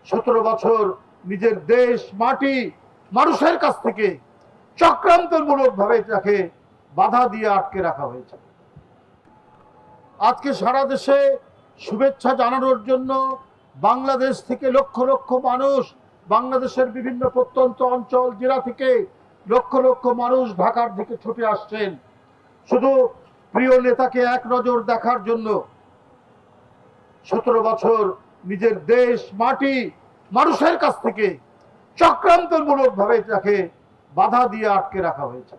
17 বছর নিজের দেশ, মাটি, মানুষের কাছ থেকে চক্রান্তমূলকভাবে তাকে বাধা দিয়ে আটকে রাখা হয়েছে। আজকে সারা দেশে শুভেচ্ছা জানানোর জন্য বাংলাদেশ থেকে লক্ষ লক্ষ মানুষ, বাংলাদেশের বিভিন্ন প্রত্যন্ত অঞ্চল, জেলা থেকে লক্ষ লক্ষ মানুষ ঢাকার দিকে ছুটে আসছেন শুধু প্রিয় নেতাকে এক নজর দেখার জন্য। 17 বছর নিজের দেশ, মাটি, মানুষের কাছ থেকে চক্রান্তমূলকভাবে তাকে বাধা দিয়ে আটকে রাখা হয়েছে।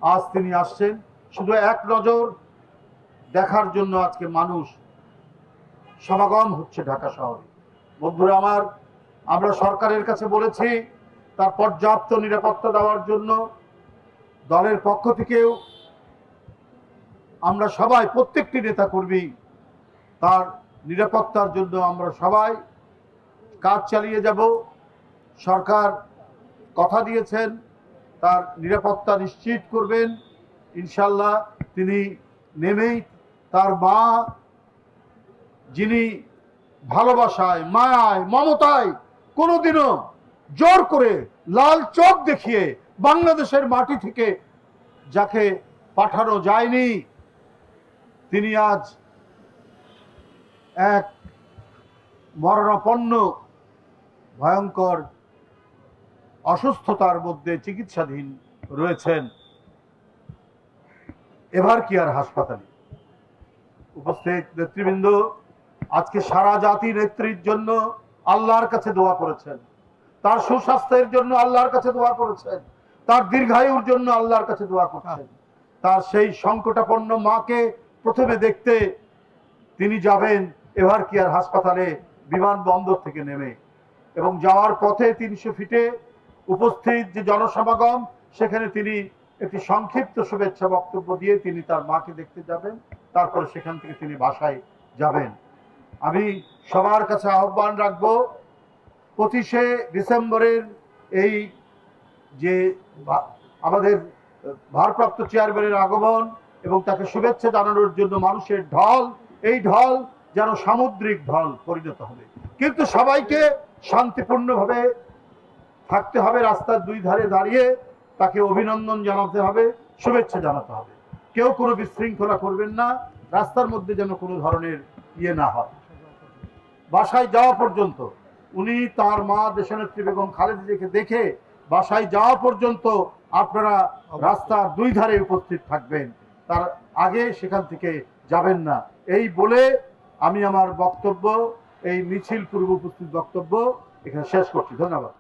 আজ তিনি আসছেন শুধু এক নজর দেখার জন্য। আজকে মানুষ সমাগম হচ্ছে ঢাকা শহরে। বন্ধুরা আমার, আমরা সরকারের কাছে বলেছি তার পর্যাপ্ত নিরাপত্তা দেওয়ার জন্য। দলের পক্ষ থেকেও আমরা সবাই, প্রত্যেকটি নেতা কর্মী তার নিরাপত্তার জন্য আমরা সবাই কাজ চালিয়ে যাব। সরকার কথা দিয়েছেন তার নিরাপত্তা নিশ্চিত করবেন ইনশাল্লাহ। তিনি নেমেই তার মা, যিনি ভালোবাসায়, মায়ায়, মমতায় কোনোদিনও জোর করে লাল চোখ দেখিয়ে বাংলাদেশের মাটি থেকে যাকে পাঠানো যায়নি, তিনি আজ এক মরণাপন্ন ভয়ঙ্কর অসুস্থতার মধ্যে চিকিৎসাধীন রয়েছেন এভার কেয়ার হাসপাতালে। উপস্থিত নেতৃবৃন্দ, আজকে সারা জাতি নেত্রীর জন্য আল্লাহর কাছে দোয়া করেছেন, তার সুস্বাস্থ্যের জন্য আল্লাহর কাছে দোয়া করেছেন, তার দীর্ঘায়ুর জন্য আল্লাহর কাছে দোয়া করছেন। তার সেই সংকটাপন্ন মাকে প্রথমে দেখতে তিনি যাবেন এভার কেয়ার হাসপাতালে বিমানবন্দর থেকে নেমে, এবং যাওয়ার পথে 300 ফিটে উপস্থিত যে জনসমাগম, সেখানে তিনি একটি সংক্ষিপ্ত শুভেচ্ছা বক্তব্য দিয়ে তিনি তার মাকে দেখতে যাবেন। তারপরে সেখান থেকে তিনি বাসায় যাবেন। আমি সবার কাছে আহ্বান রাখবো, 25শে ডিসেম্বরের এই যে আমাদের ভারপ্রাপ্ত চেয়ারম্যানের আগমন এবং তাকে শুভেচ্ছা জানানোর জন্য মানুষের ঢল, এই ঢল যেন সামুদ্রিক ঢল পরিণত হবে। কিন্তু সবাইকে শান্তিপূর্ণভাবে থাকতে হবে, রাস্তার দুই ধারে দাঁড়িয়ে তাকে অভিনন্দন জানাতে হবে, শুভেচ্ছা জানাতে হবে। কেউ কোনো বিশৃঙ্খলা করবেন না, রাস্তার মধ্যে যেন কোনো ধরনের ইয়ে না হয়। বাসায় যাওয়া পর্যন্ত উনি তার মা দেশনেত্রী বেগম খালেদা জিয়াকে দেখে বাসায় যাওয়া পর্যন্ত আপনারা রাস্তার দুই ধারে উপস্থিত থাকবেন, তার আগে সেখান থেকে যাবেন না। এই বলে আমি আমার বক্তব্য, এই মিছিল পূর্ব উপস্থিত বক্তব্য এখানে শেষ করছি। ধন্যবাদ।